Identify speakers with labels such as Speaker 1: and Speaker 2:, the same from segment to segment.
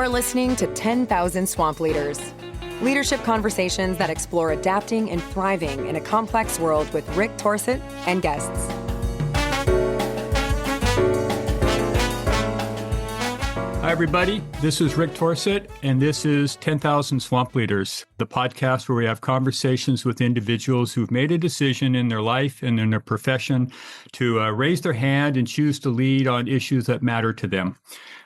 Speaker 1: are listening to 10,000 Swamp Leaders, leadership conversations that explore adapting and thriving in a complex world with Rick Torsett and guests.
Speaker 2: Hi, everybody. This is Rick Torsett, and this is 10,000 Swamp Leaders, the podcast where we have conversations with individuals who've made a decision in their life and in their profession to raise their hand and choose to lead on issues that matter to them.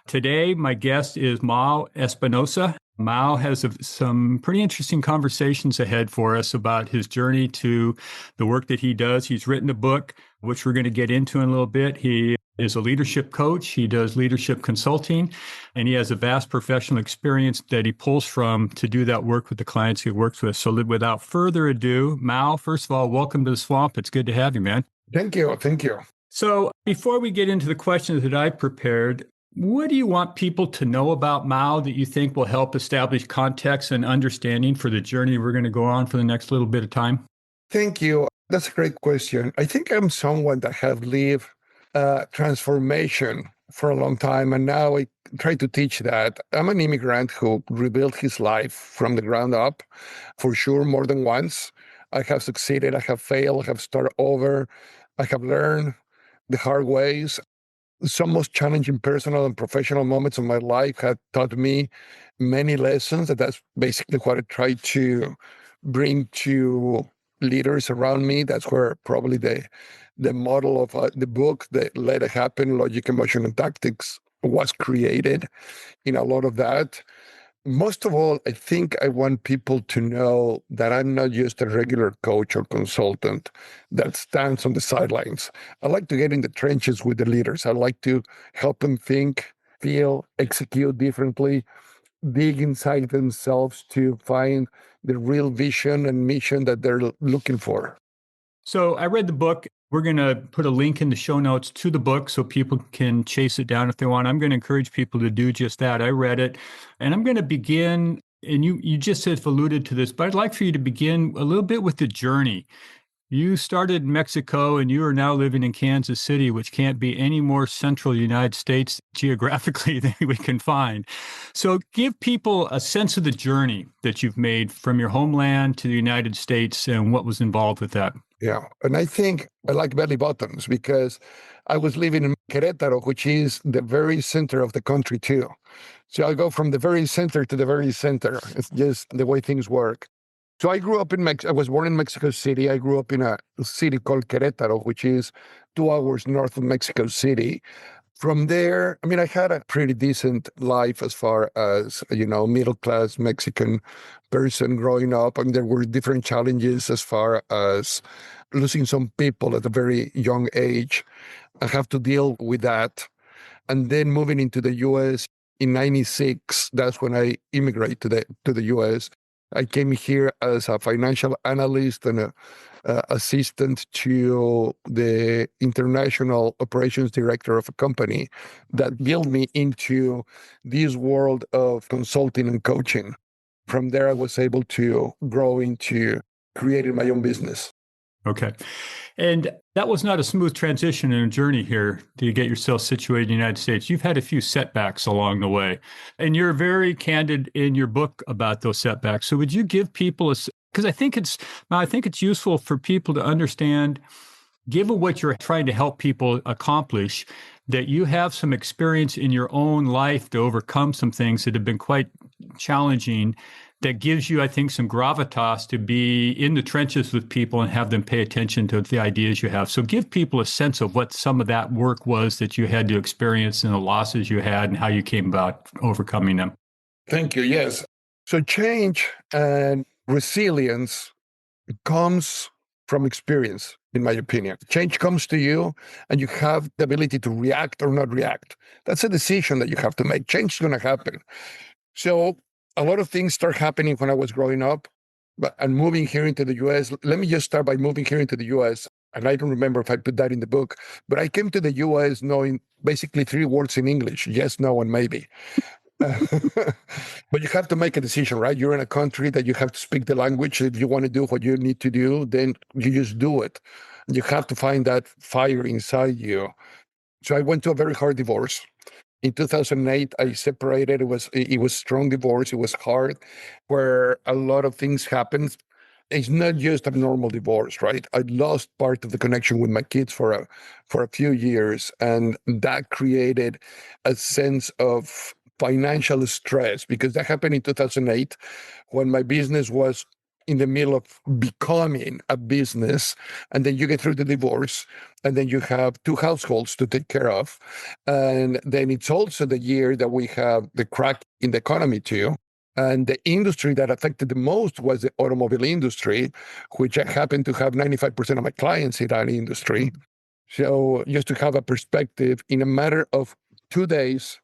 Speaker 2: Today, my guest is Mau Espinosa. Mau has some pretty interesting conversations ahead for us about his journey to the work that he does. He's written a book, which we're going to get into in a little bit. He is a leadership coach. He does leadership consulting, and he has a vast professional experience that he pulls from to do that work with the clients he works with. So without further ado, Mau, first of all, welcome to the Swamp. It's good to have you, man.
Speaker 3: Thank you. Thank you.
Speaker 2: So before we get into the questions that I prepared, what do you want people to know about Mau that you think will help establish context and understanding for the journey we're going to go on for the next little bit of time?
Speaker 3: Thank you. That's a great question. I think I'm someone that have lived transformation for a long time, and now I try to teach that. I'm an immigrant who rebuilt his life from the ground up, for sure, more than once. I have succeeded, I have failed, I have started over, I have learned the hard ways. Some most challenging personal and professional moments of my life have taught me many lessons, and that's basically what I try to bring to leaders around me. That's where probably the model of the book, the Let It Happen, Logic, Emotion, and Tactics, was created in a lot of that. Most of all, I think I want people to know that I'm not just a regular coach or consultant that stands on the sidelines. I like to get in the trenches with the leaders. I like to help them think, feel, execute differently, dig inside themselves to find the real vision and mission that they're looking for.
Speaker 2: So I read the book. We're going to put a link in the show notes to the book so people can chase it down if they want. I'm going to encourage people to do just that. I read it, and I'm going to begin, and you just have alluded to this, but I'd like for you to begin a little bit with the journey. You started in Mexico, and you are now living in Kansas City, which can't be any more central United States geographically than we can find. So give people a sense of the journey that you've made from your homeland to the United States and what was involved with that.
Speaker 3: Yeah. And I think I like belly buttons because I was living in Querétaro, which is the very center of the country too. So I go from the very center to the very center. It's just the way things work. So I grew up in I was born in Mexico City. I grew up in a city called Querétaro, which is 2 hours north of Mexico City. From there, I mean, I had a pretty decent life as far as, middle-class Mexican person growing up. I mean, there were different challenges as far as losing some people at a very young age. I have to deal with that. And then moving into the U.S. in 96, that's when I immigrated to the U.S. I came here as a financial analyst and assistant to the international operations director of a company that built me into this world of consulting and coaching. From there, I was able to grow into creating my own business.
Speaker 2: Okay. And that was not a smooth transition in a journey here to get yourself situated in the United States. You've had a few setbacks along the way, and you're very candid in your book about those setbacks. So would you give people because I think it's useful for people to understand, given what you're trying to help people accomplish, that you have some experience in your own life to overcome some things that have been quite challenging, that gives you, I think, some gravitas to be in the trenches with people and have them pay attention to the ideas you have. So give people a sense of what some of that work was that you had to experience and the losses you had and how you came about overcoming them.
Speaker 3: Thank you. Yes. So change and resilience comes from experience, in my opinion. Change comes to you and you have the ability to react or not react. That's a decision that you have to make. Change is going to happen. So a lot of things start happening when I was growing up, and moving here into the U.S. Let me just start by moving here into the U.S. And I don't remember if I put that in the book, but I came to the U.S. knowing basically 3 words in English: yes, no, and maybe. But you have to make a decision, right? You're in a country that you have to speak the language. If you want to do what you need to do, then you just do it. You have to find that fire inside you. So I went to a very hard divorce In 2008, I separated. It was strong divorce. It was hard, where a lot of things happened. It's not just a normal divorce, right? I lost part of the connection with my kids for a few years, and that created a sense of financial stress, because that happened in 2008 when my business was in the middle of becoming a business. And then you get through the divorce, and then you have two households to take care of. And then it's also the year that we have the crack in the economy too. And the industry that affected the most was the automobile industry, which I happen to have 95% of my clients in that industry. So just to have a perspective, in a matter of 2 days,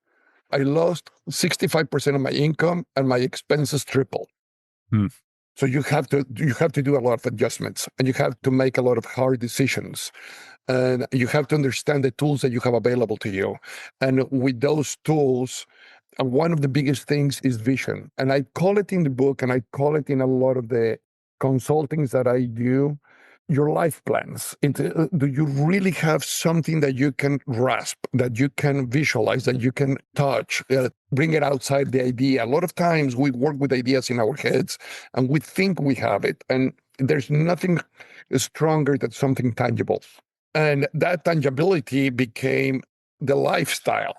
Speaker 3: I lost 65% of my income and my expenses tripled.
Speaker 2: Hmm.
Speaker 3: So you have to do a lot of adjustments, and you have to make a lot of hard decisions, and you have to understand the tools that you have available to you. And with those tools, and one of the biggest things is vision. And I call it in the book, and I call it in a lot of the consultings that I do, your life plans. Do you really have something that you can grasp, that you can visualize, that you can touch, bring it outside the idea? A lot of times we work with ideas in our heads and we think we have it, and there's nothing stronger than something tangible. And that tangibility became the lifestyle.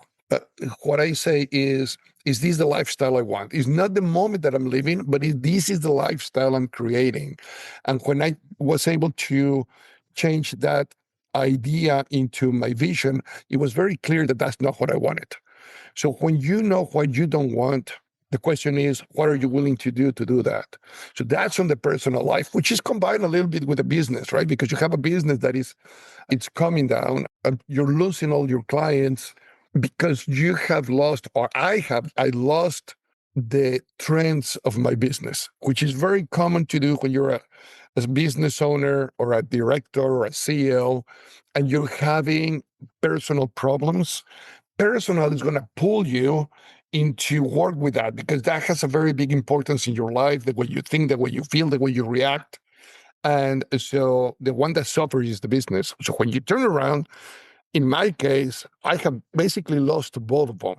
Speaker 3: What I say is this the lifestyle I want? It's not the moment that I'm living, but this is the lifestyle I'm creating. And when I was able to change that idea into my vision, it was very clear that that's not what I wanted. So when you know what you don't want, the question is, what are you willing to do that? So that's on the personal life, which is combined a little bit with the business, right? Because you have a business it's coming down, and you're losing all your clients because you have lost, or I lost the trends of my business, which is very common to do when you're a business owner or a director or a CEO, and you're having personal problems. Personal is going to pull you into work with that, because that has a very big importance in your life, the way you think, the way you feel, the way you react. And so the one that suffers is the business. So when you turn around, in my case, I have basically lost both of them.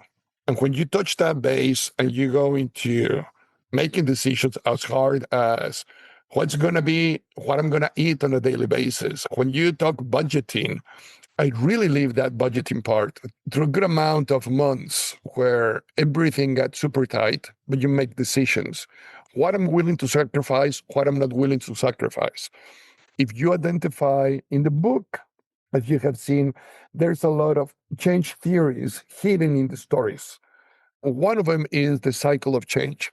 Speaker 3: And when you touch that base and you go into making decisions as hard as what's going to be, what I'm going to eat on a daily basis, when you talk budgeting, I really leave that budgeting part through a good amount of months where everything got super tight, but you make decisions. What I'm willing to sacrifice, what I'm not willing to sacrifice. If you identify in the book, as you have seen, there's a lot of change theories hidden in the stories. One of them is the cycle of change.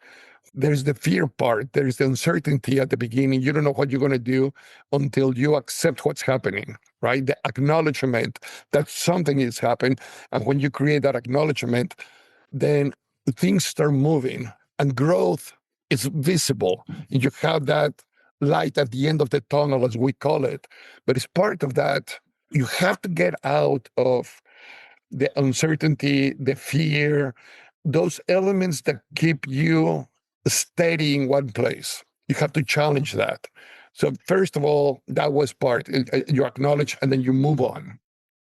Speaker 3: There's the fear part. There's the uncertainty at the beginning. You don't know what you're going to do until you accept what's happening, right? The acknowledgement that something is happening. And when you create that acknowledgement, then things start moving and growth is visible. You have that light at the end of the tunnel, as we call it. But as part of that, you have to get out of the uncertainty, the fear, those elements that keep you steady in one place. You have to challenge that. So first of all, that was part. You acknowledge and then you move on.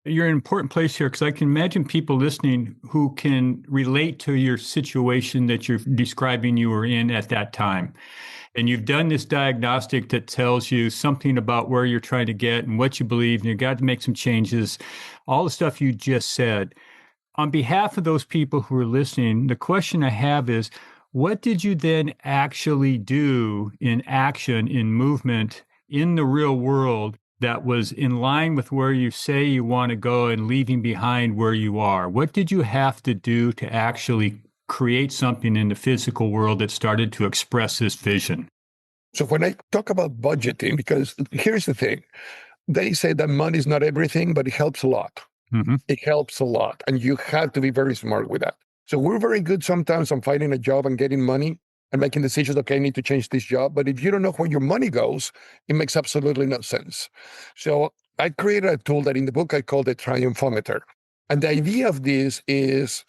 Speaker 2: You're in an important place here, because I can imagine people listening who can relate to your situation that you're describing you were in at that time. And you've done this diagnostic that tells you something about where you're trying to get and what you believe, and you've got to make some changes, all the stuff you just said. On behalf of those people who are listening, the question I have is, what did you then actually do in action, in movement, in the real world that was in line with where you say you want to go and leaving behind where you are? What did you have to do to actually create something in the physical world that started to express this vision?
Speaker 3: So when I talk about budgeting, because here's the thing, they say that money is not everything, but it helps a lot.
Speaker 2: Mm-hmm.
Speaker 3: It helps a lot. And you have to be very smart with that. So we're very good sometimes on finding a job and getting money and making decisions, okay, I need to change this job. But if you don't know where your money goes, it makes absolutely no sense. So I created a tool that in the book I call the triumphometer. And the idea of this is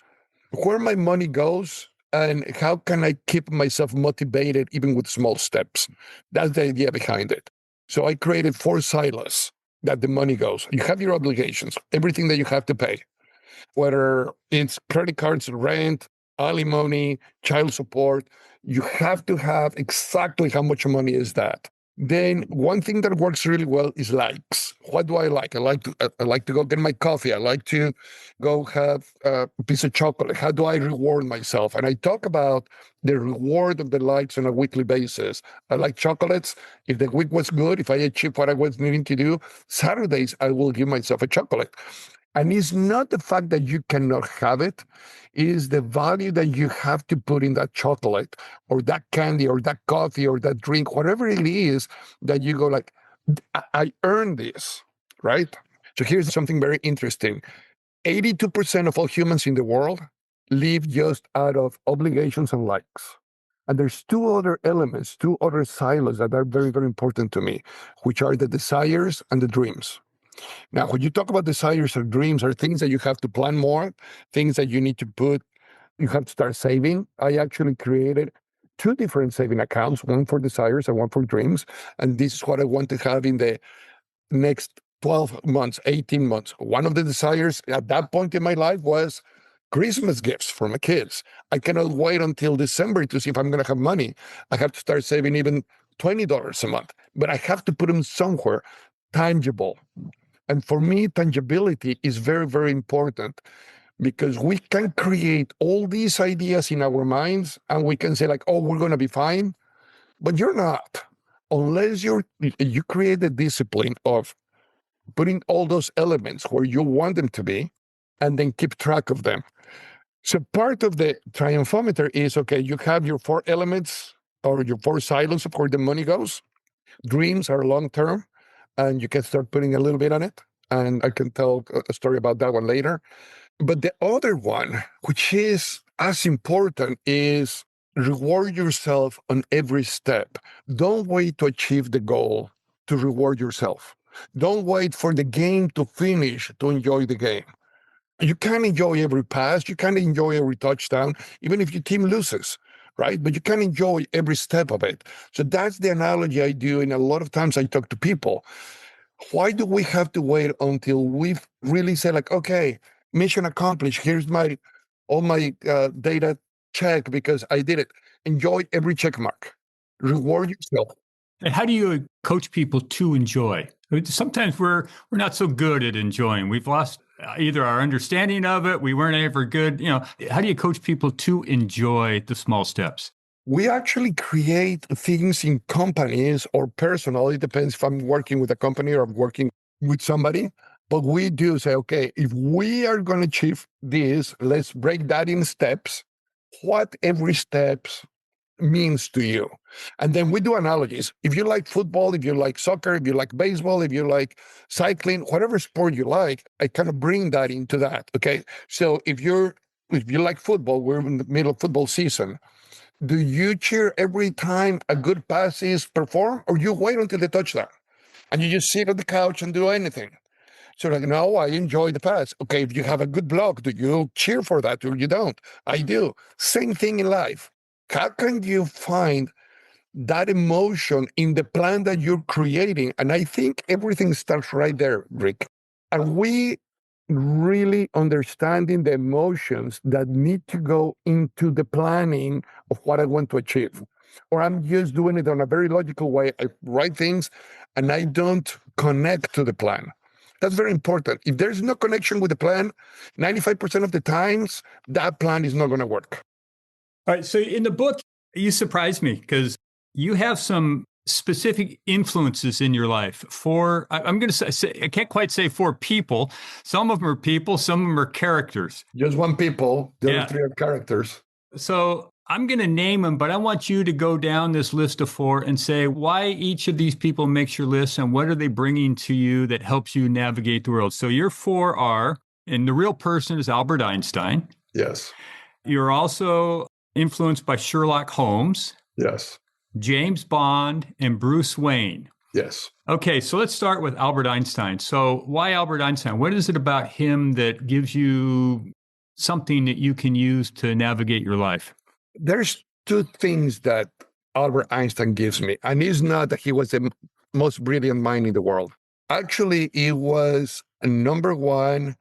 Speaker 3: where my money goes and how can I keep myself motivated even with small steps. That's the idea behind it. So I created 4 silos that the money goes. You have your obligations, everything that you have to pay. whether it's credit cards, rent, alimony, child support. You have to have exactly how much money is that. Then one thing that works really well is likes. What do I like? I like to go get my coffee. I like to go have a piece of chocolate. How do I reward myself? And I talk about the reward of the likes on a weekly basis. I like chocolates. If the week was good, if I achieved what I was needing to do, Saturdays I will give myself a chocolate. And it's not the fact that you cannot have it, it is the value that you have to put in that chocolate or that candy or that coffee or that drink, whatever it is, that you go like, I earned this, right? So here's something very interesting. 82% of all humans in the world live just out of obligations and likes. And there's two other elements, two other silos that are very, very important to me, which are the desires and the dreams. Now, when you talk about desires or dreams, are things that you have to plan more, things that you need to put, you have to start saving. I actually created two different saving accounts, one for desires and one for dreams. And this is what I want to have in the next 12 months, 18 months. One of the desires at that point in my life was Christmas gifts for my kids. I cannot wait until December to see if I'm going to have money. I have to start saving even $20 a month, but I have to put them somewhere tangible. And for me, tangibility is very, very important because we can create all these ideas in our minds and we can say like, oh, we're going to be fine, but you're not. Unless you create the discipline of putting all those elements where you want them to be and then keep track of them. So part of the triumphometer is, okay, you have your 4 elements or your 4 silos of where the money goes. Dreams are long-term, and you can start putting a little bit on it. And I can tell a story about that one later. But the other one, which is as important, is reward yourself on every step. Don't wait to achieve the goal to reward yourself. Don't wait for the game to finish to enjoy the game. You can enjoy every pass, you can enjoy every touchdown, even if your team loses, right? But you can enjoy every step of it. So that's the analogy I do. And a lot of times I talk to people. Why do we have to wait until we've really said like, okay, mission accomplished. Here's all my data check because I did it. Enjoy every check mark. Reward yourself.
Speaker 2: And how do you coach people to enjoy? Sometimes we're not so good at enjoying. We've lost either our understanding of it. We weren't ever good. How do you coach people to enjoy the small steps?
Speaker 3: We actually create things in companies or personal. It depends if I'm working with a company or I'm working with somebody. But we do say, okay, if we are going to achieve this, let's break that in steps. What every step means to you. And then we do analogies. If you like football, if you like soccer, if you like baseball, if you like cycling, whatever sport you like, I kind of bring that into that. Okay. So if you like football, we're in the middle of football season. Do you cheer every time a good pass is performed, or you wait until the touchdown and you just sit on the couch and do anything? So like, no, I enjoy the pass. Okay, if you have a good block, do you cheer for that or you don't? I do. Same thing in life. How can you find that emotion in the plan that you're creating? And I think everything starts right there, Rick. And we really understanding the emotions that need to go into the planning of what I want to achieve. Or I'm just doing it on a very logical way. I write things and I don't connect to the plan. That's very important. If there's no connection with the plan, 95% of the times, that plan is not going to work.
Speaker 2: All right. So in the book, you surprised me because you have some specific influences in your life I'm going to say, I can't quite say for people. Some of them are people, some of them are characters.
Speaker 3: Just one people, the other 3 are characters.
Speaker 2: So I'm going to name them, but I want you to go down this list of 4 and say why each of these people makes your list and what are they bringing to you that helps you navigate the world. So your 4 are, and the real person is Albert Einstein.
Speaker 3: Yes.
Speaker 2: You're also influenced by Sherlock Holmes.
Speaker 3: Yes.
Speaker 2: James Bond, and Bruce Wayne.
Speaker 3: Yes.
Speaker 2: Okay, so let's start with Albert Einstein. So why Albert Einstein? What is it about him that gives you something that you can use to navigate your life?
Speaker 3: There's 2 things that Albert Einstein gives me. And it's not that he was the most brilliant mind in the world. Actually, he was number one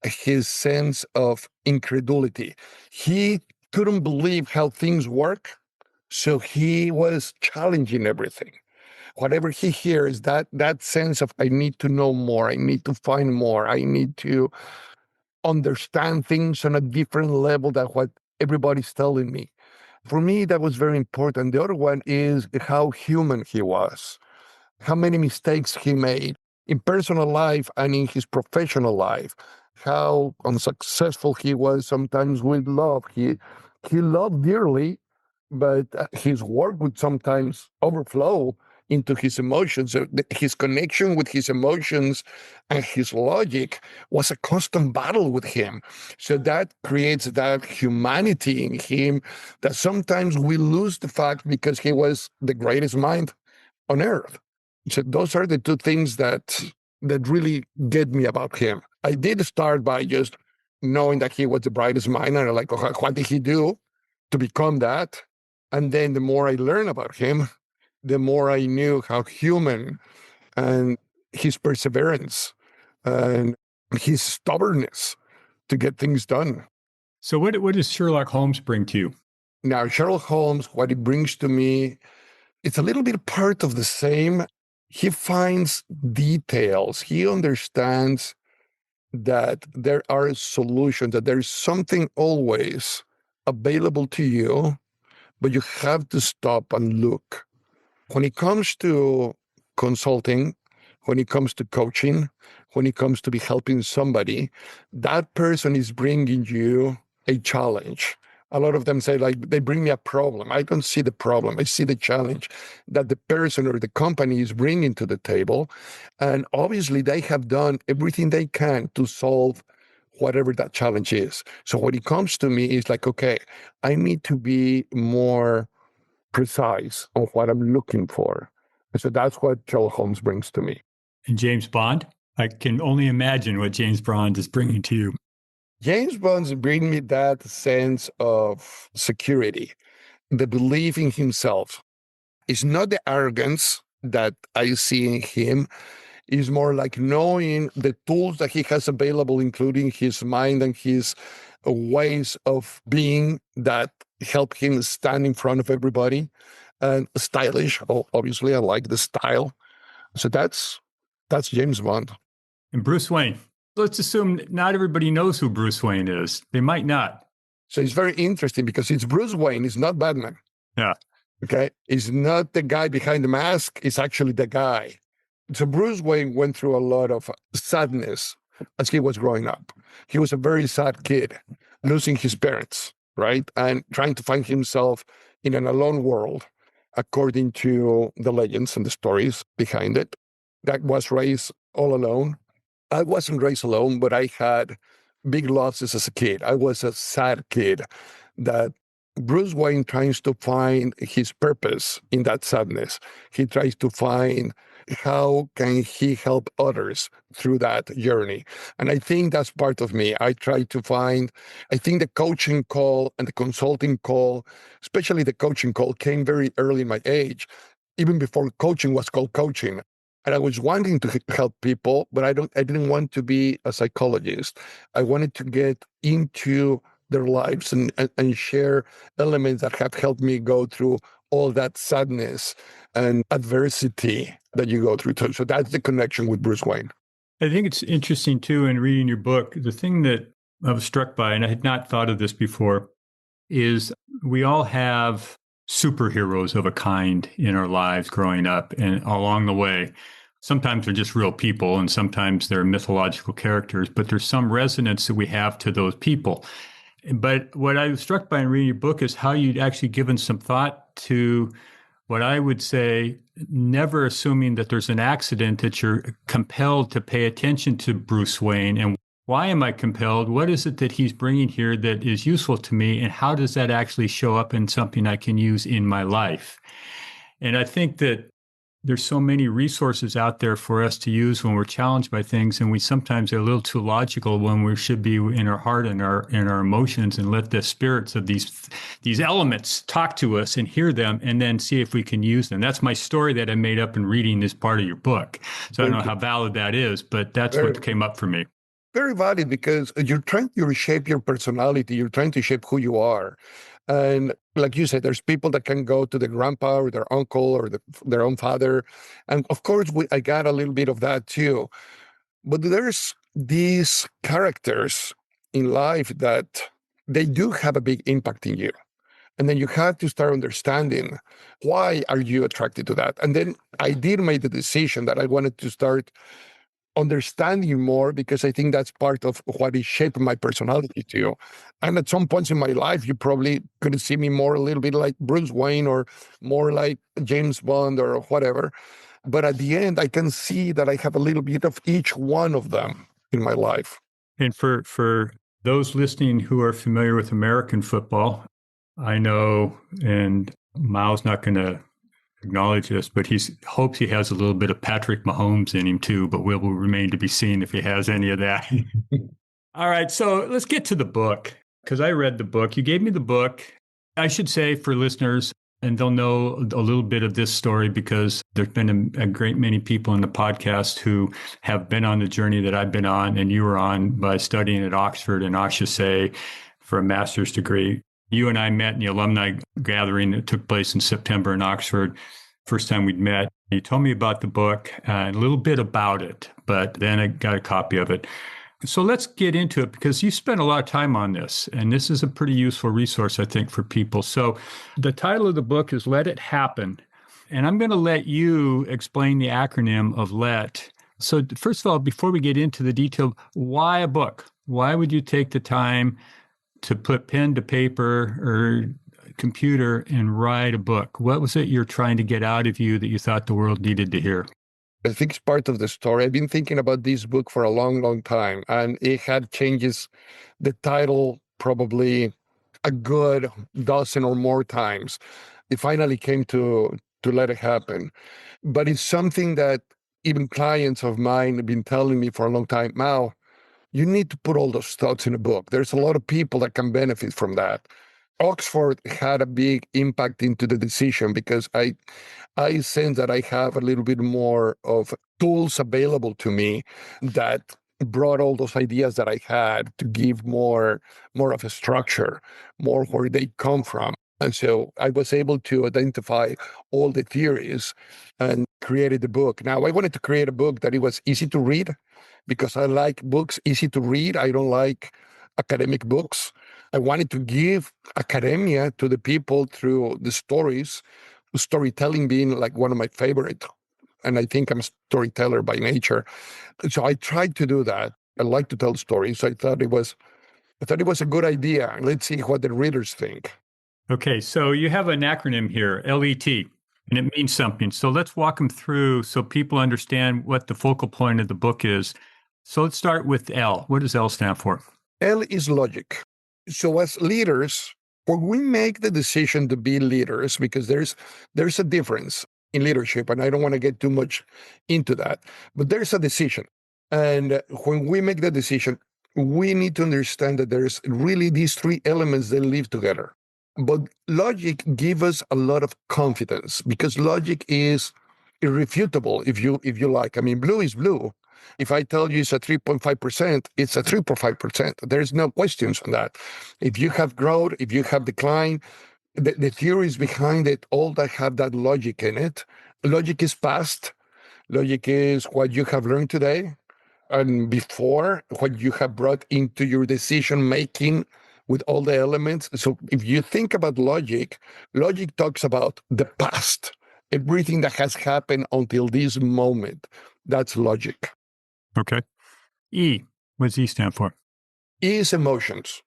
Speaker 3: his sense of incredulity. He couldn't believe how things work, so he was challenging everything. Whatever he hears, that sense of I need to know more, I need to find more, I need to understand things on a different level than what everybody's telling me. For me, that was very important. The other one is how human he was, how many mistakes he made in personal life and in his professional life, how unsuccessful he was sometimes with love. He loved dearly, but his work would sometimes overflow into his emotions. So his connection with his emotions and his logic was a constant battle with him. So that creates that humanity in him that sometimes we lose the fact because he was the greatest mind on earth. So those are the two things that really get me about him. I did start by just knowing that he was the brightest mind, and I'm like, okay, what did he do to become that? And then the more I learned about him, the more I knew how human and his perseverance and his stubbornness to get things done.
Speaker 2: So what does Sherlock Holmes bring to you?
Speaker 3: Now, Sherlock Holmes, what it brings to me, it's a little bit part of the same. He finds details. He understands that there are solutions, that there's something always available to you, but you have to stop and look. When it comes to consulting, when it comes to coaching, when it comes to be helping somebody, that person is bringing you a challenge. A lot of them say, like, they bring me a problem. I don't see the problem. I see the challenge that the person or the company is bringing to the table. And obviously, they have done everything they can to solve whatever that challenge is. So when it comes to me, it's like, okay, I need to be more precise on what I'm looking for. And so that's what Sherlock Holmes brings to me.
Speaker 2: And James Bond? I can only imagine what James Bond is bringing to you.
Speaker 3: James Bond's bring me that sense of security, the belief in himself. It's not the arrogance that I see in him. It's more like knowing the tools that he has available, including his mind and his ways of being that help him stand in front of everybody. And stylish, obviously, I like the style. So that's James Bond.
Speaker 2: And Bruce Wayne. Let's assume not everybody knows who Bruce Wayne is. They might not.
Speaker 3: So it's very interesting because it's Bruce Wayne, it's not Batman.
Speaker 2: Yeah.
Speaker 3: Okay. It's not the guy behind the mask, it's actually the guy. So Bruce Wayne went through a lot of sadness as he was growing up. He was a very sad kid, losing his parents, right? And trying to find himself in an alone world, according to the legends and the stories behind it. That was raised all alone. I wasn't raised alone, but I had big losses as a kid. I was a sad kid that Bruce Wayne tries to find his purpose in that sadness. He tries to find how can he help others through that journey. And I think that's part of me. I try to find, I think the coaching call and the consulting call, especially the coaching call, came very early in my age, even before coaching was called coaching. And I was wanting to help people, but I didn't want to be a psychologist. I wanted to get into their lives and share elements that have helped me go through all that sadness and adversity that you go through. So that's the connection with Bruce Wayne.
Speaker 2: I think it's interesting, too, in reading your book, the thing that I was struck by, and I had not thought of this before, is we all have superheroes of a kind in our lives growing up and along the way. Sometimes they're just real people and sometimes they're mythological characters, but there's some resonance that we have to those people. But what I was struck by in reading your book is how you'd actually given some thought to what I would say, never assuming that there's an accident, that you're compelled to pay attention to Bruce Wayne. And why am I compelled? What is it that he's bringing here that is useful to me? And how does that actually show up in something I can use in my life? And I think that there's so many resources out there for us to use when we're challenged by things, and we sometimes are a little too logical when we should be in our heart and our emotions, and let the spirits of these elements talk to us and hear them, and then see if we can use them. That's my story that I made up in reading this part of your book. So I don't know how valid that is, but that's what came up for me.
Speaker 3: very valid because you're trying to reshape your personality. You're trying to shape who you are. And like you said, there's people that can go to the grandpa or their uncle or their own father. And of course, I got a little bit of that too. But there's these characters in life that they do have a big impact in you. And then you have to start understanding why are you attracted to that. And then I did make the decision that I wanted to start understanding more because I think that's part of what is shaping my personality too. And at some points in my life, you probably could see me more a little bit like Bruce Wayne or more like James Bond or whatever. But at the end, I can see that I have a little bit of each one of them in my life.
Speaker 2: And for those listening who are familiar with American football, I know, and Mau's not going to acknowledge this, but he hopes he has a little bit of Patrick Mahomes in him too, but will remain to be seen if he has any of that. All right, so let's get to the book, because I read the book. You gave me the book. I should say for listeners, and they'll know a little bit of this story because there's been a great many people in the podcast who have been on the journey that I've been on and you were on by studying at Oxford and HEC for a master's degree. You and I met in the alumni gathering that took place in September in Oxford. First time we'd met. You told me about the book and a little bit about it, but then I got a copy of it. So let's get into it because you spent a lot of time on this, and this is a pretty useful resource, I think, for people. So the title of the book is Let It Happen, and I'm going to let you explain the acronym of LET. So first of all, before we get into the detail, why a book? Why would you take the time to put pen to paper or computer and write a book? What was it you're trying to get out of you that you thought the world needed to hear?
Speaker 3: I think it's part of the story. I've been thinking about this book for a long, long time, and it had changes the title probably a good dozen or more times. It finally came to Let It Happen. But it's something that even clients of mine have been telling me for a long time. Mau, you need to put all those thoughts in a book. There's a lot of people that can benefit from that. Oxford had a big impact into the decision because I sense that I have a little bit more of tools available to me that brought all those ideas that I had to give more of a structure, more where they come from. And so I was able to identify all the theories and created the book. Now, I wanted to create a book that it was easy to read because I like books easy to read. I don't like academic books. I wanted to give academia to the people through the stories, storytelling being like one of my favorite. And I think I'm a storyteller by nature. So I tried to do that. I like to tell stories. So I thought it was a good idea. Let's see what the readers think.
Speaker 2: Okay, so you have an acronym here, LET, and it means something. So let's walk them through so people understand what the focal point of the book is. So let's start with L. What does L stand for?
Speaker 3: L is logic. So as leaders, when we make the decision to be leaders, because there's a difference in leadership, and I don't want to get too much into that, but there's a decision. And when we make the decision, we need to understand that there's really these three elements that live together. But logic gives us a lot of confidence because logic is irrefutable, if you like. I mean, blue is blue. If I tell you it's a 3.5%, it's a 3.5%. There's no questions on that. If you have growth, if you have decline, the theories behind it, all that have that logic in it. Logic is past. Logic is what you have learned today and before, what you have brought into your decision making with all the elements. So if you think about logic, logic talks about the past, everything that has happened until this moment. That's logic.
Speaker 2: Okay. E. What does E stand for?
Speaker 3: E is emotions.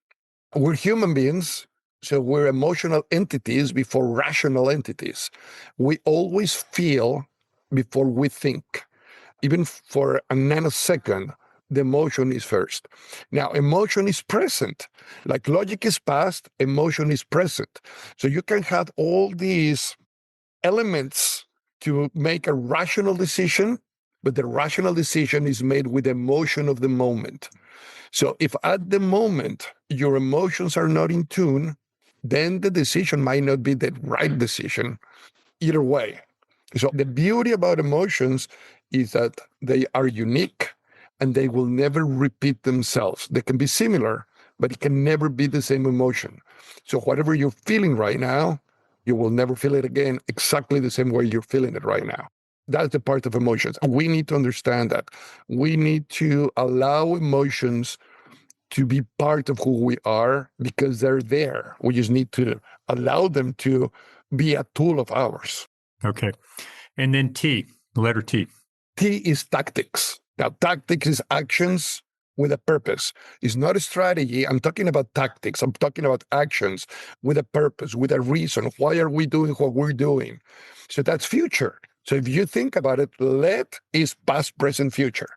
Speaker 3: We're human beings, so we're emotional entities before rational entities. We always feel before we think. Even for a nanosecond, the emotion is first. Now, emotion is present. Like logic is past, emotion is present. So you can have all these elements to make a rational decision, but the rational decision is made with emotion of the moment. So if at the moment your emotions are not in tune, then the decision might not be the right decision either way. So the beauty about emotions is that they are unique and they will never repeat themselves. They can be similar, but it can never be the same emotion. So whatever you're feeling right now, you will never feel it again exactly the same way you're feeling it right now. That's the part of emotions. And we need to understand that. We need to allow emotions to be part of who we are because they're there. We just need to allow them to be a tool of ours.
Speaker 2: Okay. And then T, the letter T.
Speaker 3: T is tactics. Now, tactics is actions with a purpose. It's not a strategy. I'm talking about tactics. I'm talking about actions with a purpose, with a reason. Why are we doing what we're doing? So that's future. So if you think about it, let is past, present, future.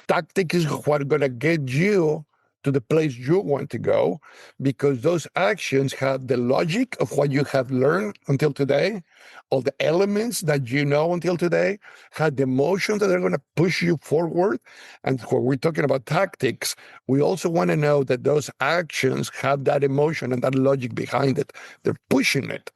Speaker 3: Tactic is what's going to get you to the place you want to go, because those actions have the logic of what you have learned until today, all the elements that you know until today, have the emotions that are going to push you forward. And when we're talking about tactics, we also want to know that those actions have that emotion and that logic behind it. They're pushing it.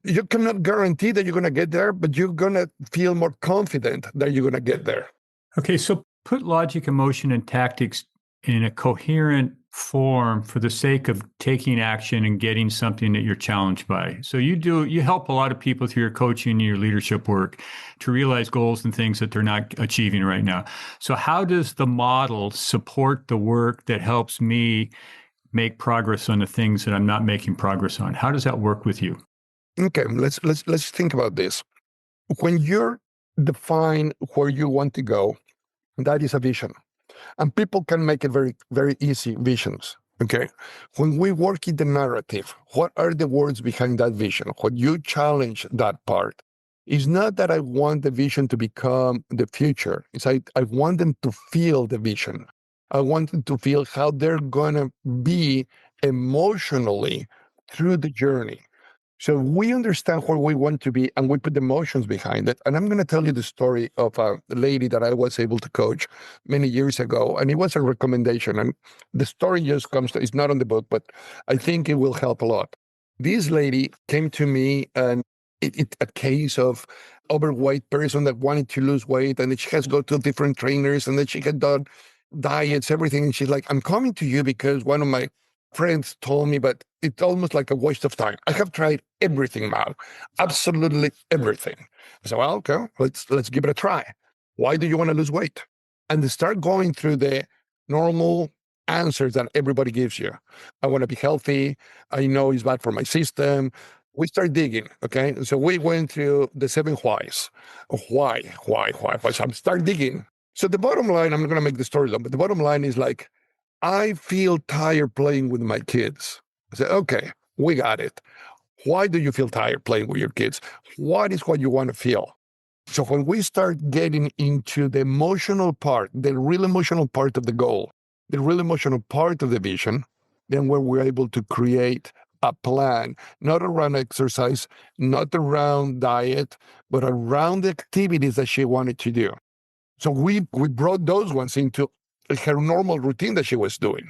Speaker 3: You cannot guarantee that you're going to get there, but you're going to feel more confident that you're going to get there.
Speaker 2: Okay, so put logic, emotion, and tactics in a coherent form for the sake of taking action and getting something that you're challenged by. So you help a lot of people through your coaching and your leadership work to realize goals and things that they're not achieving right now. So how does the model support the work that helps me make progress on the things that I'm not making progress on? How does that work with you?
Speaker 3: Okay, let's think about this. When you're define where you want to go, that is a vision. And people can make it very, very easy visions. Okay. When we work in the narrative, what are the words behind that vision? When you challenge that part, it's not that I want the vision to become the future. It's I want them to feel the vision. I want them to feel how they're going to be emotionally through the journey. So we understand where we want to be and we put emotions behind it. And I'm going to tell you the story of a lady that I was able to coach many years ago. And it was a recommendation. And the story just it's not on the book, but I think it will help a lot. This lady came to me and it's a case of overweight person that wanted to lose weight. And she has to go to different trainers and then she had done diets, everything. And she's like, I'm coming to you because one of my friends told me, but it's almost like a waste of time. I have tried everything, Mau, absolutely everything. I said, well, okay, let's give it a try. Why do you want to lose weight? And they start going through the normal answers that everybody gives you. I want to be healthy. I know it's bad for my system. We start digging, okay? So we went through the 7 whys. Why? So I start digging. So the bottom line, I'm not going to make the story long, but the bottom line is like, I feel tired playing with my kids. I said, okay, we got it. Why do you feel tired playing with your kids? What is what you want to feel? So when we start getting into the emotional part, the real emotional part of the goal, the real emotional part of the vision, then when we're able to create a plan, not around exercise, not around diet, but around the activities that she wanted to do. So we brought those ones into her normal routine that she was doing.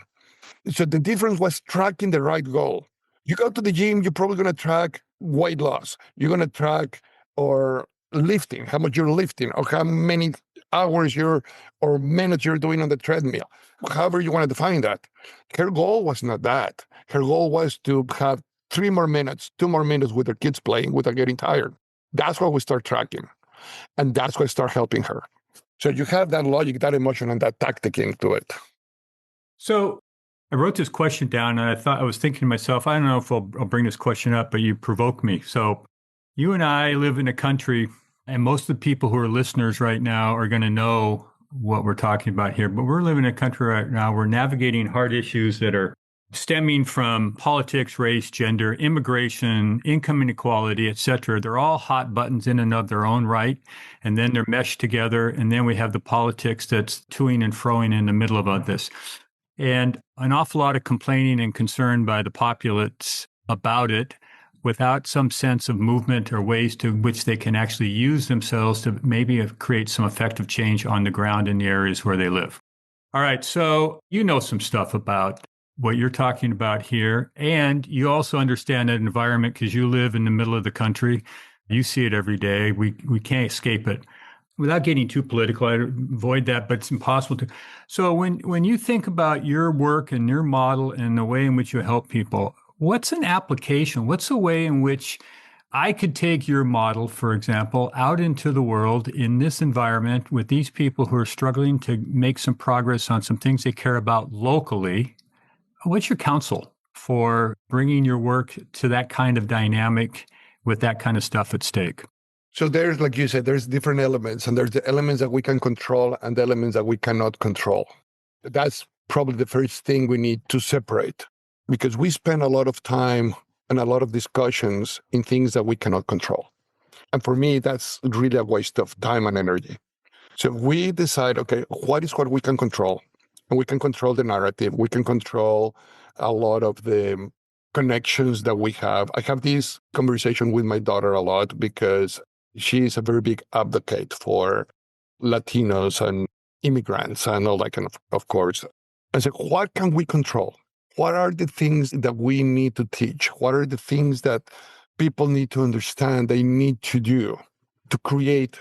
Speaker 3: So the difference was tracking the right goal. You go to the gym, you're probably going to track weight loss. You're going to track or lifting, how much you're lifting, or how many hours or minutes you're doing on the treadmill. However you want to define that. Her goal was not that. Her goal was to have 3 more minutes, 2 more minutes with her kids playing without getting tired. That's what we start tracking. And that's what start helping her. So you have that logic, that emotion, and that tactic into it.
Speaker 2: So I wrote this question down and I was thinking to myself, I don't know if I'll bring this question up, but you provoke me. So you and I live in a country, and most of the people who are listeners right now are going to know what we're talking about here, but we're living in a country right now. We're navigating hard issues that are stemming from politics, race, gender, immigration, income inequality, et cetera. They're all hot buttons in and of their own right. And then they're meshed together. And then we have the politics that's toing and froing in the middle of all this. And an awful lot of complaining and concern by the populace about it without some sense of movement or ways to which they can actually use themselves to maybe create some effective change on the ground in the areas where they live. All right. So you know some stuff about what you're talking about here. And you also understand that environment because you live in the middle of the country. You see it every day. We can't escape it. without getting too political, I avoid that, but it's impossible to. So when you think about your work and your model and the way in which you help people, what's an application? What's a way in which I could take your model, for example, out into the world in this environment with these people who are struggling to make some progress on some things they care about locally? What's your counsel for bringing your work to that kind of dynamic with that kind of stuff at stake?
Speaker 3: So there's, like you said, there's different elements, and there's the elements that we can control and the elements that we cannot control. That's probably the first thing we need to separate, because we spend a lot of time and a lot of discussions in things that we cannot control. And for me, that's really a waste of time and energy. So we decide, okay, what is what we can control? And we can control the narrative. We can control a lot of the connections that we have. I have this conversation with my daughter a lot because she is a very big advocate for Latinos and immigrants and all that kind of course. I said, what can we control? What are the things that we need to teach? What are the things that people need to understand they need to do to create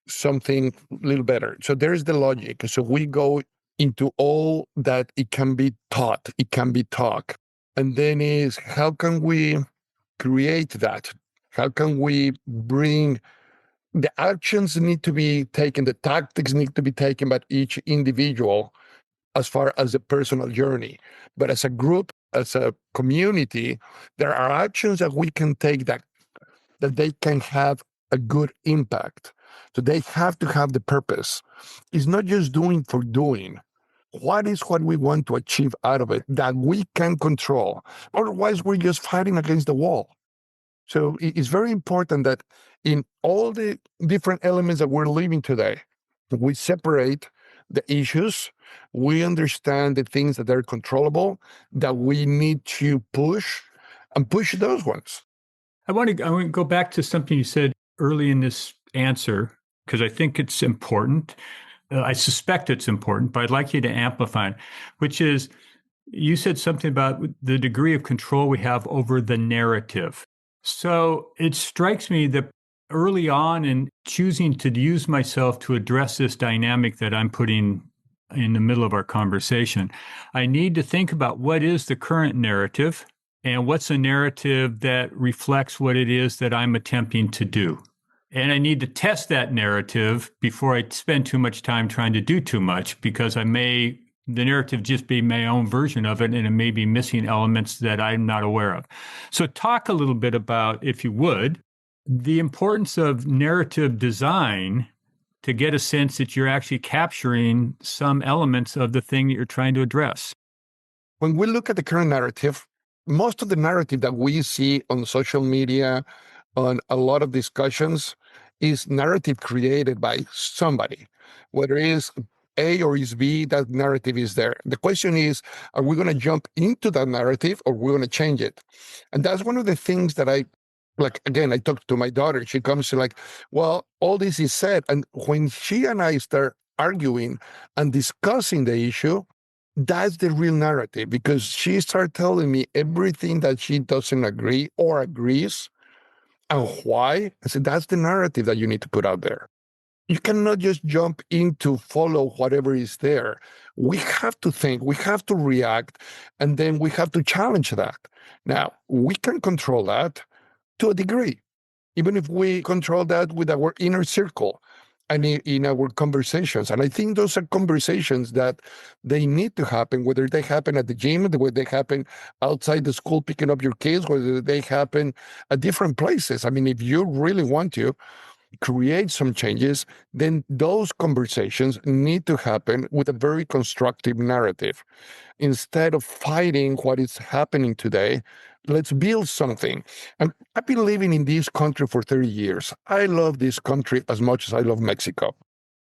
Speaker 3: something a little better? So there's the logic. So we go into all that it can be taught, it can be taught. And then is how can we create that? How can we bring the actions need to be taken, the tactics need to be taken by each individual as far as the personal journey. But as a group, as a community, there are actions that we can take that they can have a good impact. So they have to have the purpose. It's not just doing for doing. What is what we want to achieve out of it that we can control? Otherwise, we're just fighting against the wall. So it's very important that in all the different elements that we're living today, we separate the issues. We understand the things that are controllable, that we need to push and push those ones.
Speaker 2: I want to go back to something you said early in this answer, because I think it's important. I suspect it's important, but I'd like you to amplify it, which is you said something about the degree of control we have over the narrative. So it strikes me that early on in choosing to use myself to address this dynamic that I'm putting in the middle of our conversation, I need to think about what is the current narrative and what's a narrative that reflects what it is that I'm attempting to do. And I need to test that narrative before I spend too much time trying to do too much, because the narrative just be my own version of it, and it may be missing elements that I'm not aware of. So talk a little bit about, if you would, the importance of narrative design to get a sense that you're actually capturing some elements of the thing that you're trying to address.
Speaker 3: When we look at the current narrative, most of the narrative that we see on social media, on a lot of discussions, is narrative created by somebody, whether it is A or is B, that narrative is there. The question is, are we going to jump into that narrative or we're going to change it? And that's one of the things that I talked to my daughter. She comes to like, well, all this is said. And when she and I start arguing and discussing the issue, that's the real narrative, because she started telling me everything that she doesn't agree or agrees and why. I said, that's the narrative that you need to put out there. You cannot just jump in to follow whatever is there. We have to think, we have to react, and then we have to challenge that. Now, we can control that to a degree, even if we control that with our inner circle and in our conversations. And I think those are conversations that they need to happen, whether they happen at the gym, whether they happen outside the school picking up your kids, whether they happen at different places. I mean, if you really want to create some changes, then those conversations need to happen with a very constructive narrative. Instead of fighting what is happening today, let's build something. And I've been living in this country for 30 years. I love this country as much as I love Mexico.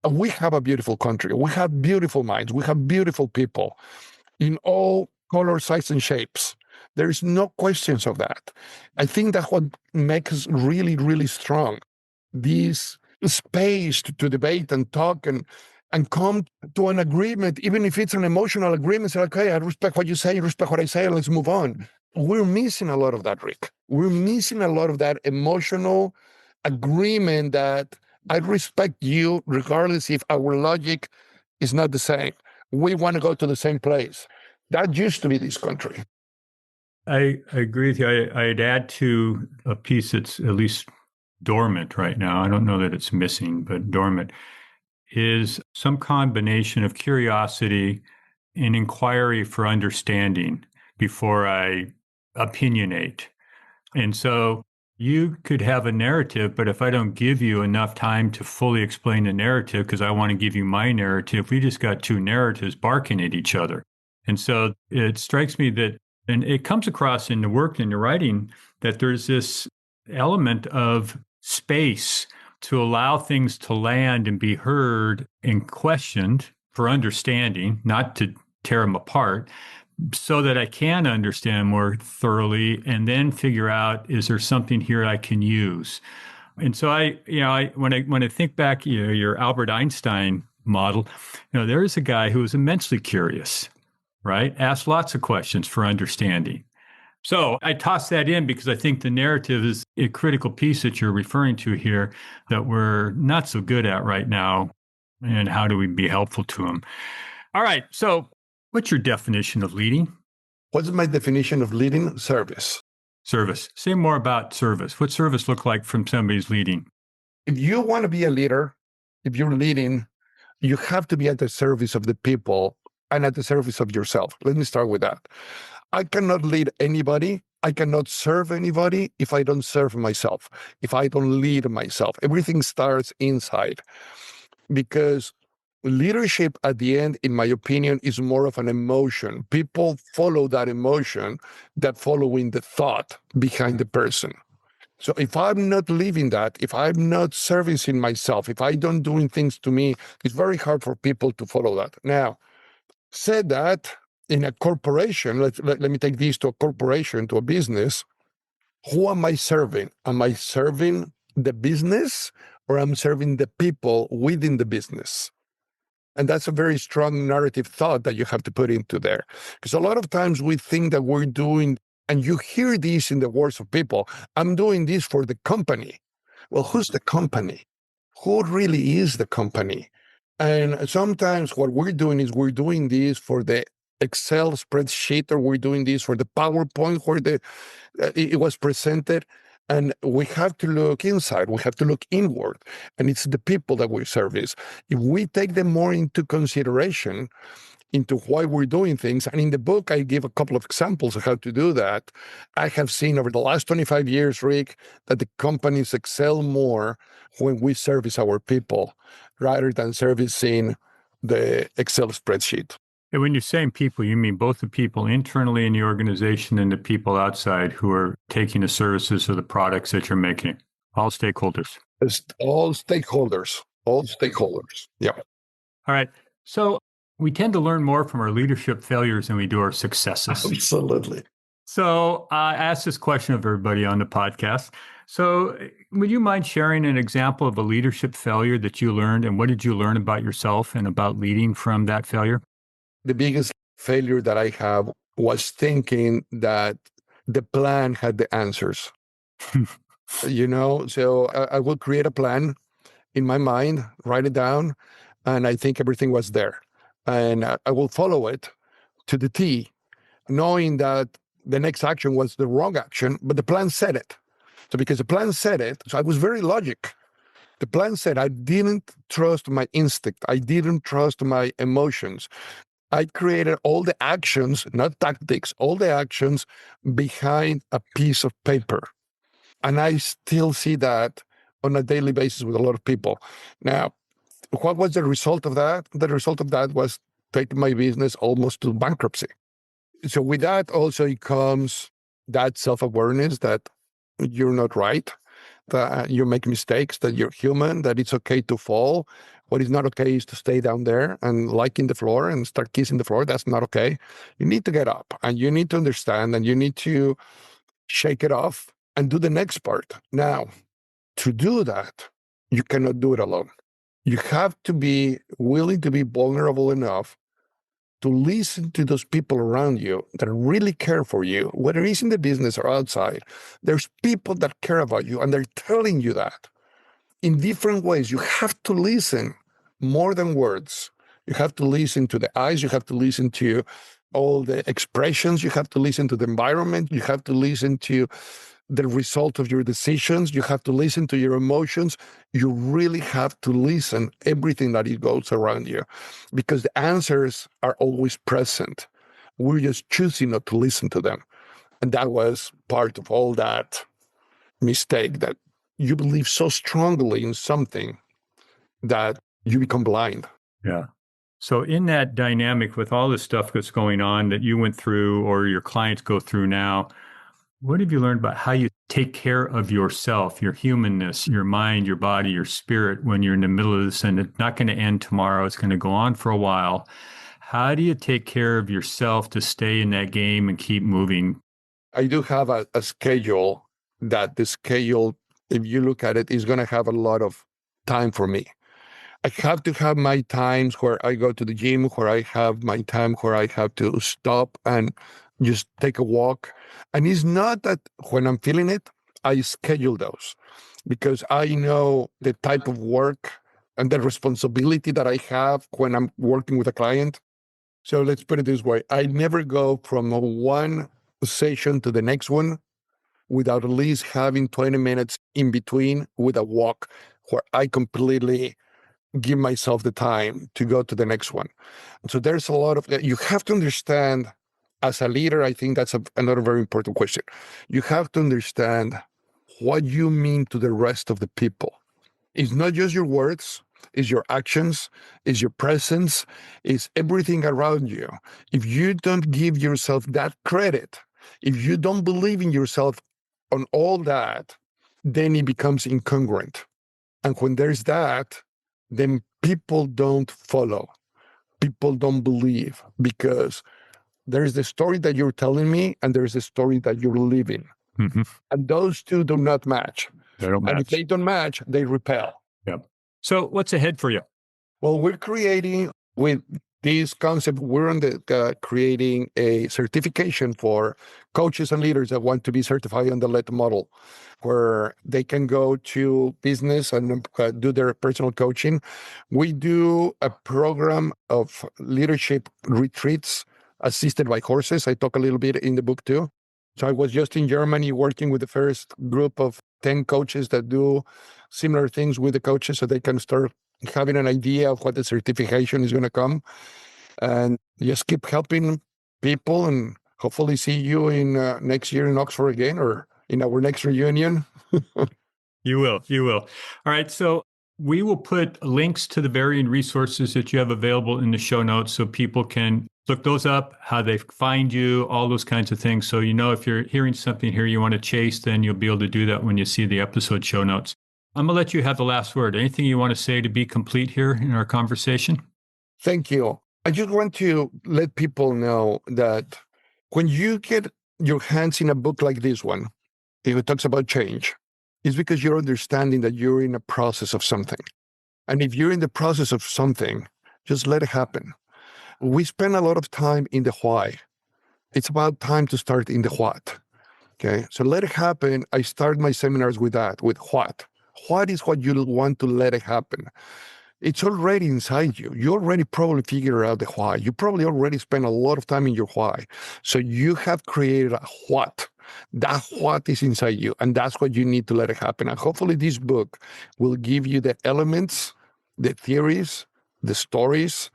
Speaker 3: And we have a beautiful country. We have beautiful minds. We have beautiful people in all colors, sizes, and shapes. There is no questions of that. I think that's what makes us really, really strong. This space to debate and talk and come to an agreement, even if it's an emotional agreement. Say, okay, I respect what you say, you respect what I say, let's move on. We're missing a lot of that, Rick. We're missing a lot of that emotional agreement that I respect you regardless if our logic is not the same. We want to go to the same place. That used to be this country.
Speaker 2: I agree with you. I'd add to a piece that's at least dormant right now. I don't know that it's missing, but dormant is some combination of curiosity and inquiry for understanding before I opinionate. And so you could have a narrative, but if I don't give you enough time to fully explain the narrative, because I want to give you my narrative, we just got two narratives barking at each other. And so it strikes me that, and it comes across in the work and the writing, that there's this element of space to allow things to land and be heard and questioned for understanding, not to tear them apart, so that I can understand more thoroughly and then figure out, is there something here I can use? And so when I think back, your Albert Einstein model, there is a guy who was immensely curious, right? Asked lots of questions for understanding. So I toss that in because I think the narrative is a critical piece that you're referring to here that we're not so good at right now. And how do we be helpful to them? All right. So what's your definition of leading?
Speaker 3: What's my definition of leading? Service.
Speaker 2: Service. Say more about service. What service look like from somebody's leading?
Speaker 3: If you want to be a leader, if you're leading, you have to be at the service of the people and at the service of yourself. Let me start with that. I cannot lead anybody. I cannot serve anybody if I don't serve myself, if I don't lead myself. Everything starts inside, because leadership at the end, in my opinion, is more of an emotion. People follow that emotion that following the thought behind the person. So if I'm not living that, if I'm not servicing myself, if I don't doing things to me, it's very hard for people to follow that. Now, said that, in a corporation, let me take this to a corporation, to a business, who am I serving? Am I serving the business, or I'm serving the people within the business? And that's a very strong narrative thought that you have to put into there. Because a lot of times we think that we're doing, and you hear this in the words of people, I'm doing this for the company. Well, who's the company? Who really is the company? And sometimes what we're doing is we're doing this for the Excel spreadsheet, or we're doing this for the PowerPoint where it was presented. And we have to look inside, we have to look inward, and it's the people that we service. If we take them more into consideration, into why we're doing things, and in the book, I give a couple of examples of how to do that. I have seen over the last 25 years, Rick, that the companies excel more when we service our people rather than servicing the Excel spreadsheet.
Speaker 2: And when you're saying people, you mean both the people internally in the organization and the people outside who are taking the services or the products that you're making. All stakeholders.
Speaker 3: It's all stakeholders. All stakeholders. Yeah.
Speaker 2: All right. So we tend to learn more from our leadership failures than we do our successes.
Speaker 3: Absolutely.
Speaker 2: So I asked this question of everybody on the podcast. So would you mind sharing an example of a leadership failure that you learned, and what did you learn about yourself and about leading from that failure?
Speaker 3: The biggest failure that I have was thinking that the plan had the answers. So I will create a plan in my mind, write it down, and I think everything was there. And I will follow it to the T, knowing that the next action was the wrong action, but the plan said it. So because the plan said it, so I was very logic. The plan said I didn't trust my instinct. I didn't trust my emotions. I created all the actions, not tactics, all the actions behind a piece of paper. And I still see that on a daily basis with a lot of people. Now, what was the result of that? The result of that was taking my business almost to bankruptcy. So with that also comes that self-awareness that you're not right, that you make mistakes, that you're human, that it's okay to fall. What is not okay is to stay down there and liking the floor and start kissing the floor. That's not okay. You need to get up, and you need to understand, and you need to shake it off and do the next part. Now, to do that, you cannot do it alone. You have to be willing to be vulnerable enough to listen to those people around you that really care for you, whether it's in the business or outside. There's people that care about you, and they're telling you that. in different ways. You have to listen more than words. You have to listen to the eyes. You have to listen to all the expressions. You have to listen to the environment. You have to listen to the result of your decisions. You have to listen to your emotions. You really have to listen everything that it goes around you, because the answers are always present. We're just choosing not to listen to them. And that was part of all that mistake, that you believe so strongly in something that you become blind.
Speaker 2: Yeah. So in that dynamic with all the stuff that's going on that you went through or your clients go through now, what have you learned about how you take care of yourself, your humanness, your mind, your body, your spirit when you're in the middle of this and it's not going to end tomorrow, it's going to go on for a while? How do you take care of yourself to stay in that game and keep moving?
Speaker 3: I do have a schedule that the schedule, if you look at it, is going to have a lot of time for me. I have to have my times where I go to the gym, where I have my time where I have to stop and just take a walk. And it's not that when I'm feeling it, I schedule those, because I know the type of work and the responsibility that I have when I'm working with a client. So let's put it this way. I never go from one session to the next one without at least having 20 minutes in between with a walk where I completely give myself the time to go to the next one. So there's a lot of, you have to understand as a leader, I think that's another very important question. You have to understand what you mean to the rest of the people. It's not just your words, it's your actions, it's your presence, it's everything around you. If you don't give yourself that credit, if you don't believe in yourself on all that, then it becomes incongruent. And when there's that, then people don't follow. People don't believe, because there's the story that you're telling me and there's the story that you're living.
Speaker 2: Mm-hmm.
Speaker 3: And those two do not match.
Speaker 2: They don't match.
Speaker 3: And if they don't match, they repel.
Speaker 2: Yep. So what's ahead for you?
Speaker 3: Well, we're creating with this concept, we're on the creating a certification for coaches and leaders that want to be certified on the LET model, where they can go to business and do their personal coaching. We do a program of leadership retreats assisted by horses. I talk a little bit in the book too. So I was just in Germany working with the first group of 10 coaches that do similar things with the coaches so they can start having an idea of what the certification is going to come, and just keep helping people, and hopefully see you in next year in Oxford again, or in our next reunion.
Speaker 2: You will. All right. So we will put links to the varying resources that you have available in the show notes so people can look those up, how they find you, all those kinds of things. So, if you're hearing something here you want to chase, then you'll be able to do that when you see the episode show notes. I'm going to let you have the last word. Anything you want to say to be complete here in our conversation?
Speaker 3: Thank you. I just want to let people know that when you get your hands in a book like this one, if it talks about change, it's because you're understanding that you're in a process of something. And if you're in the process of something, just let it happen. We spend a lot of time in the why. It's about time to start in the what. Okay, so let it happen. I start my seminars with that, with what. What is what you want to let it happen? It's already inside you. You already probably figured out the why. You probably already spent a lot of time in your why. So you have created a what. That what is inside you. And that's what you need to let it happen. And hopefully this book will give you the elements, the theories, the stories,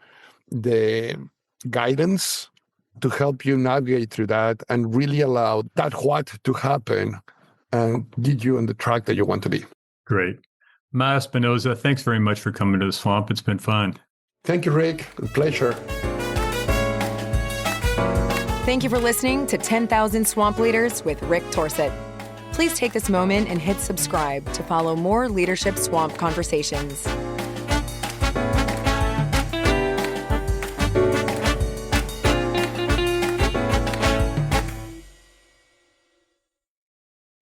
Speaker 3: the guidance to help you navigate through that and really allow that what to happen and get you on the track that you want to be.
Speaker 2: Great. Mau Espinosa, thanks very much for coming to the swamp. It's been fun.
Speaker 3: Thank you, Rick. A pleasure.
Speaker 1: Thank you for listening to 10,000 Swamp Leaders with Rick Torsett. Please take this moment and hit subscribe to follow more leadership swamp conversations.